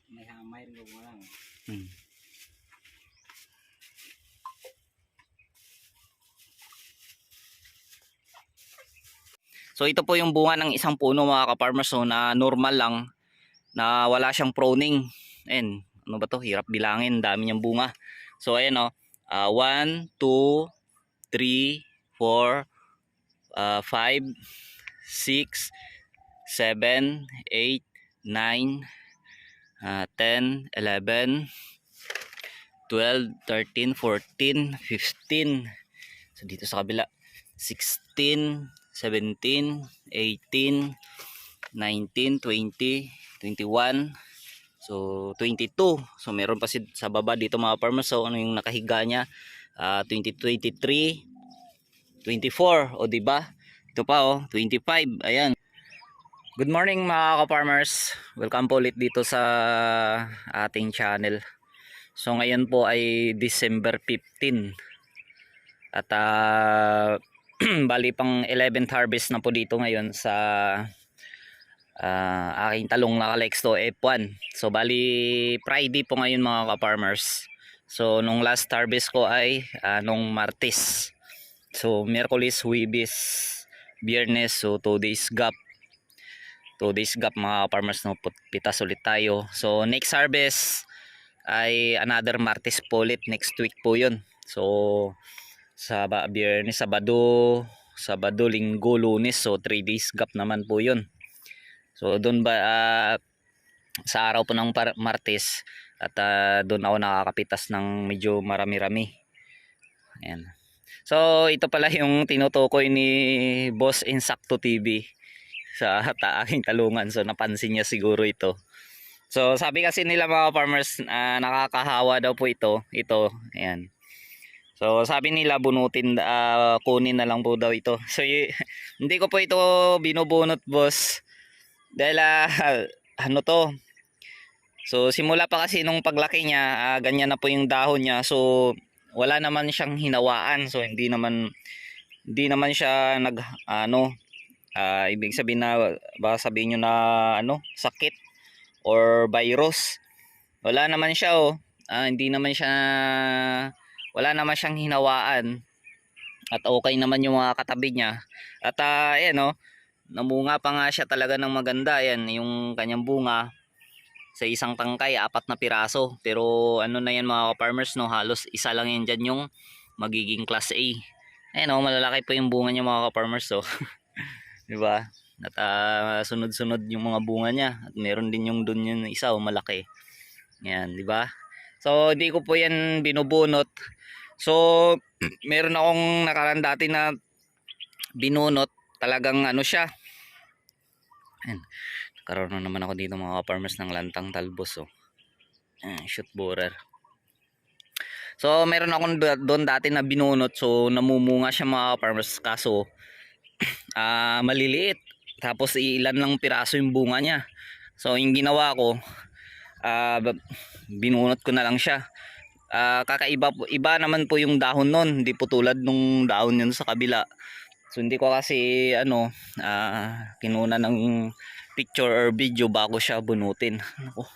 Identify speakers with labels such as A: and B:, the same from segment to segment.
A: may hamay rin mo lang. So ito po yung bunga ng isang puno mga ka-farmers, so na normal lang, na wala siyang pruning. Ayan, ano ba to? Hirap bilangin, dami niyang bunga. So ayan o, 1, 2, 3, 4, 5, 6, 7, 8, 9, 10, 11, 12, 13, 14, 15. So dito sa kabila, 16, 17, 18, 19, 20, 21, so 22. So meron pa sa baba dito mga farmers. So ano yung nakahiga niya? 2023, 24, o di ba? Ito pa 25. Ayan. Good morning mga ka-farmers. Welcome po ulit dito sa ating channel. So ngayon po ay December 15. At bali pang 11th harvest na po dito ngayon sa aking talong na Calexto F1. So bali Friday po ngayon mga ka-farmers. So nung last harvest ko ay nung Martes. So Miyerkules, Huwebes, Biyernes, so 2 days gap. 2 days gap mga ka-farmers, no, pitas ulit tayo. So next harvest ay another Martes po ulit, next week po yun. So sa Biyernes, Sabado, Linggo, Lunes, so 3 days gap naman po yun. So doon ba sa araw po ng Martes at doon ako nakakapitas ng medyo marami-rami. Ayan. So ito pala yung tinutukoy ni Boss Insakto TV sa aking talungan. So napansin niya siguro ito. So sabi kasi nila mga farmers, nakakahawa daw po ito. Ayan. So sabi nila bunutin, kunin na lang po daw ito. So hindi ko po ito binubunot, boss. Dahil ano to. So simula pa kasi nung paglaki niya, ganyan na po yung dahon niya. So wala naman siyang hinawaan. So hindi naman siya ibig sabihin na baka sabihin nyo na sakit or virus. Wala naman siya hindi naman siya, wala naman siyang hinawaan. At okay naman yung mga katabi niya. At ayan namunga pa nga siya talaga ng maganda. Ayan yung kanyang bunga. Sa isang tangkay 4 na piraso. Pero ano na yan mga farmers, halos isa lang yan dyan yung magiging class A. Ayan malalaki po yung bunga niya mga farmers. Diba? At sunod-sunod yung mga bunga niya. At meron din yung dun yung isa malaki. Ayan, diba? So hindi ko po yan binubunot. So meron akong nakaraan dati na binunot. Talagang siya. Ayan. Karoon na naman ako dito mga farmers ng lantang talbos. Shoot borer. So meron akong doon dati na binunot. So namumunga siya mga farmers. Kaso maliliit. Tapos ilan lang piraso yung bunga niya. So yung ginawa ko, binunot ko na lang siya. Iba naman po yung dahon nun. Hindi po tulad nung dahon yun sa kabila. So hindi ko kasi kinuna ng picture or video bago siya bunutin. Ako,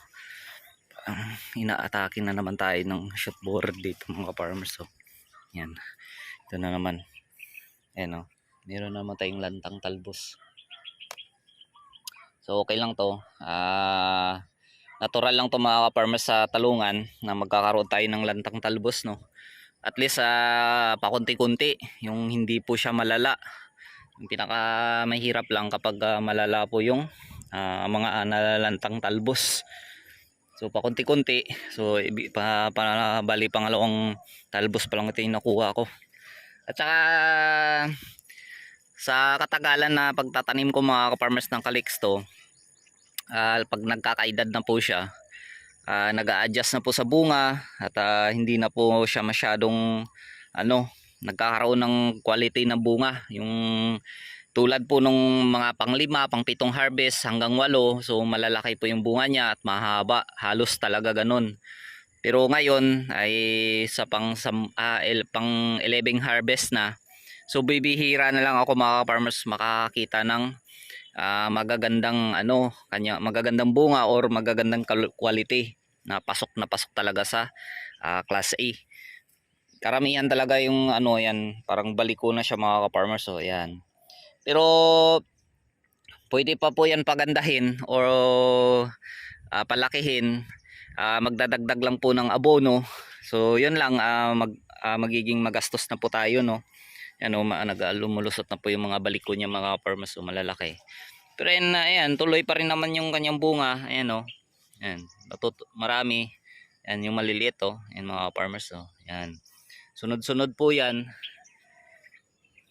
A: inaatake na naman tayo ng shot borer dito mga farmers. So yan, ito na naman. Ayan meron naman tayong lantang talbos. So okay lang to. Natural lang to mga farmers sa talungan na magkakaroon tayo ng lantang talbos, no. At least pakunti-kunti, yung hindi po siya malala. Yung pinaka mahirap lang kapag malala po yung mga nalalantang talbos. So pakunti-kunti. So bali pangalawang talbos pa lang ito yung nakuha ko. At saka sa katagalan na pagtatanim ko mga ka-farmers ng Calixto, pag nagkakaedad na po siya, nag-a-adjust na po sa bunga at hindi na po siya masyadong nagkakaroon ng quality na bunga. Yung tulad po nung mga pang-5, pang-7 harvest hanggang 8, so malalaki po yung bunga niya at mahaba, halos talaga ganun. Pero ngayon ay sa pang-11 harvest na, so bibihira na lang ako mga farmers makakita ng magagandang magagandang bunga or magagandang quality na pasok talaga sa class A. Karamihan talaga yung yan, parang baliko na siya mga ka-farmers. So yan. Pero pwede pa po yan pagandahin or palakihin. Magdadagdag lang po ng abono. So yun lang, magiging magastos na po tayo, no. Lumulusot na po yung mga baliko niya mga farmers, so malalaki. Pero ayan, tuloy pa rin naman yung kanyang bunga. Ayan, oh. Ayan, marami. Ayan yung maliliit, oh. Ayan mga farmers, oh. Ayan. Sunod-sunod po yan.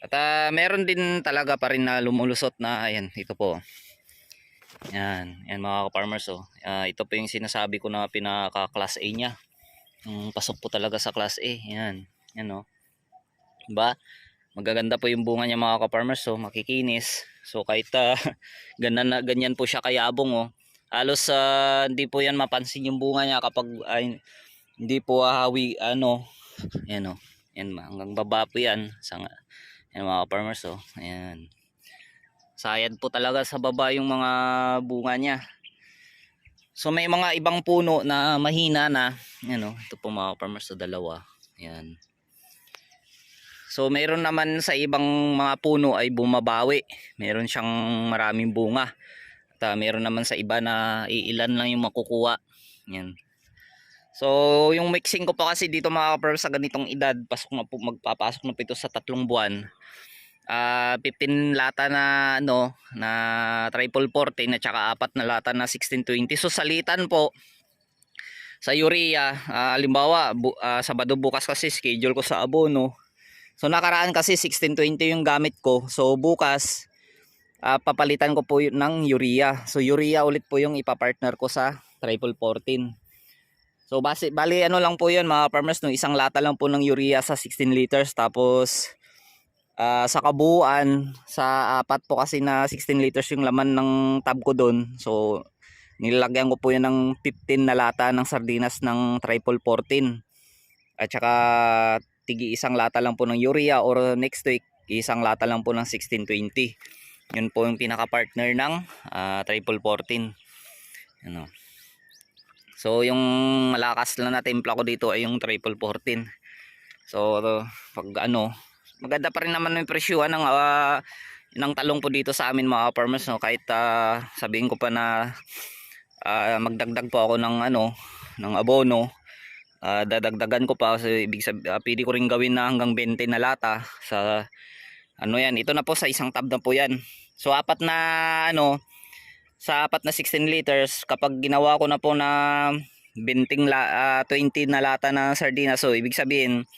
A: At meron din talaga pa rin na lumulusot na, ayan, ito po. Yan, yan mga farmers, oh. Ito po yung sinasabi ko na pinaka class A niya. Pasok po talaga sa class A. Yan, yan, oh. Diba? Magaganda po yung bunga niya mga ka-farmers, so makikinis. So kahit ganyan po siya kayabong, oh. Halos hindi po yan mapansin yung bunga niya kapag hindi po hawi yan, oh. Yan, hanggang baba po yan. Yan mga farmers, oh. Ayan. Sayad po talaga sa baba yung mga bunga niya. So may mga ibang puno na mahina na. Yan, oh. Ito po mga farmers, so dalawa. Ayan. So meron naman sa ibang mga puno ay bumabawi. Meron siyang maraming bunga. At meron naman sa iba na iilan lang yung makukuha. Yan. So yung mixing ko pa kasi dito mga farmers sa ganitong edad, magpapasok na po ito sa 3 buwan. 15 lata na na triple 14 at saka 4 na lata na 1620. So salitan po sa urea, halimbawa Sabado bukas kasi schedule ko sa abono. So nakaraan kasi 1620 yung gamit ko. So bukas papalitan ko po ng urea. So urea ulit po yung ipapartner ko sa triple 14. So bali lang po yun mga farmers, no, isang lata lang po ng urea sa 16 liters. Tapos sa kabuuan, sa 4 po kasi na 16 liters yung laman ng tab ko doon. So nilalagyan ko po yun ng 15 na lata ng sardinas ng triple 14. At saka tigi isang lata lang po ng urea, or next week isang lata lang po ng 1620. Yun po yung pinaka partner ng triple 14. Ano. So yung malakas lang na timpla ko dito ay yung triple 14. So pag maganda pa rin naman yung presyuhan ng talong po dito sa amin mga farmers, no. Kahit sabihin ko pa na magdagdag po ako ng ng abono, dadagdagan ko pa kasi ibig sabihin pwede ko rin gawin na hanggang 20 na lata sa yan. Ito na po sa isang tab na po yan. So sa 4 na 16 liters, kapag ginawa ko na po na 20 na lata na sardinas, so ibig sabihin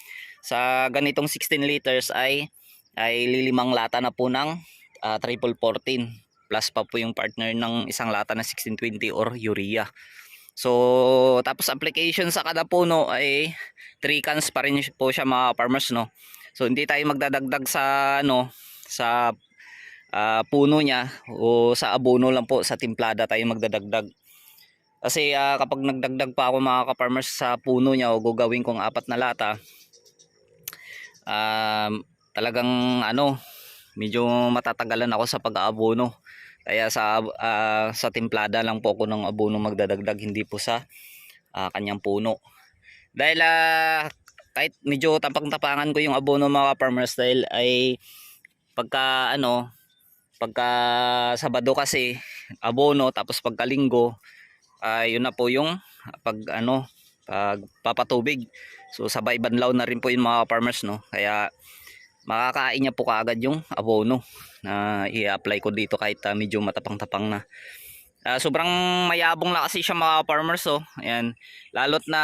A: sa ganitong 16 liters ay lilimang lata na po ng triple 14, plus pa po yung partner ng isang lata na 1620 or urea. So tapos application sa kada puno ay 3 cans pa rin po siya mga farmers, no. So hindi tayo magdadagdag sa sa puno niya, o sa abono lang po, sa timplada tayo magdadagdag. Kasi kapag nagdagdag pa ako mga ka-farmers sa puno niya, o gagawin kong 4 na lata, talagang medyo matatagalan ako sa pag-aabono. Kaya sa timplada lang po ako ng abono magdadagdag, hindi po sa kanyang puno. Dahil kahit medyo tapang-tapangan ko yung abono mga farmers, dahil ay pagka Sabado kasi abono, tapos pagka Linggo yun na po yung pagpapatubig. So sabay banlaw na rin po yung mga farmers, no. Kaya makakain niya po kaagad yung abono na i-apply ko dito kahit medyo matapang-tapang na. Sobrang mayabong na kasi siya mga farmers, oh. Ayan, lalot na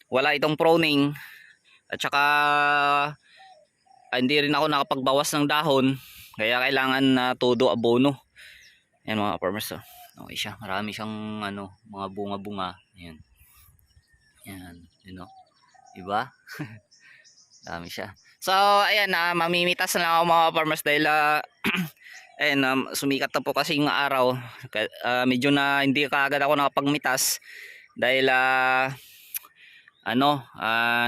A: wala itong pruning, at saka hindi rin ako nakapagbawas ng dahon, kaya kailangan na todo abono. Ayan mga farmers, oh. Okay siya, marami siyang mga bunga-bunga. Ayan. Ayan, diba? Dami siya. So ayan, mamimitas na lang ako mga farmers, dahil ayan, sumikat na po kasi yung araw. Medyo na hindi kaagad ako nakapagmitas dahil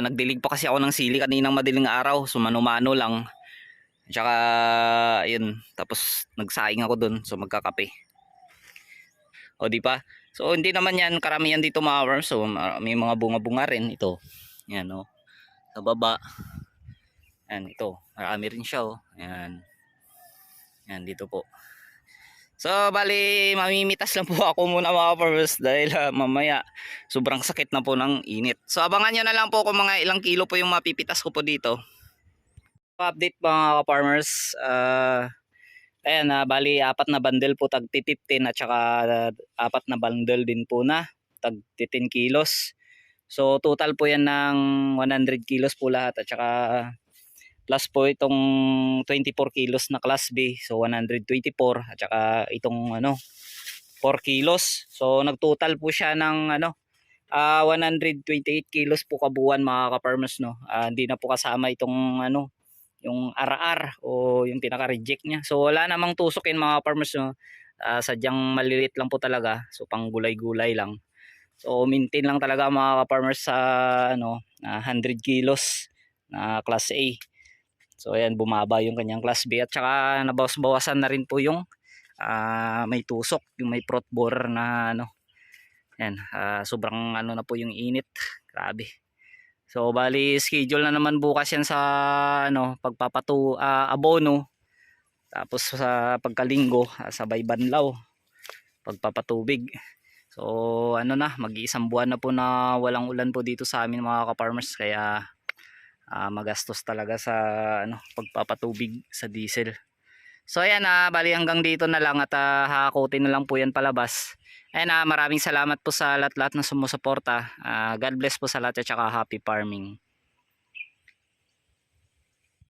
A: nagdilig pa kasi ako ng sili kaninang madaling araw, so mano-mano lang. Tsaka yun, tapos nagsaing ako dun, so magkakape. O di ba? So hindi naman yan karamihan dito mga farmers. So may mga bunga-bunga rin ito. Yan oh. Sa baba. Yan ito. Marami rin siya oh. Yan. Yan dito po. So bali mamimitas lang po ako muna mga farmers dahil mamaya sobrang sakit na po ng init. So abangan nyo na lang po kung mga ilang kilo po yung mapipitas ko po dito. Update mga farmers. Ayan, bali apat na bundle po tag 15 at saka apat na bundle din po na tag 10 kilos. So total po yan ng 100 kilos po lahat at saka plus po itong 24 kilos na class B. So 124 at saka itong 4 kilos. So nagtotal po siya ng 128 kilos po kabuuan mga ka-farmers no. Hindi na po kasama itong yung RR o yung pinaka-reject niya. So wala namang tusok in mga farmers no. Sadyang maliliit lang po talaga. So pang gulay-gulay lang. So maintain lang talaga mga farmers sa 100 kilos na class A. So ayan bumaba yung kanyang class B at saka nabawas-bawasan na rin po yung may tusok, yung may prot borer na Yan, sobrang na po yung init. Grabe. So bali schedule na naman bukas yan sa abono. Tapos sa pagkalinggo, sabay banlaw, pagpapatubig. So mag-iisang buwan na po na walang ulan po dito sa amin mga ka-farmers kaya magastos talaga sa pagpapatubig sa diesel. So ayan bali hanggang dito na lang at hakutin na lang po yan palabas. Ayan maraming salamat po sa lahat-lahat na sumusuporta. God bless po sa lahat at saka happy farming.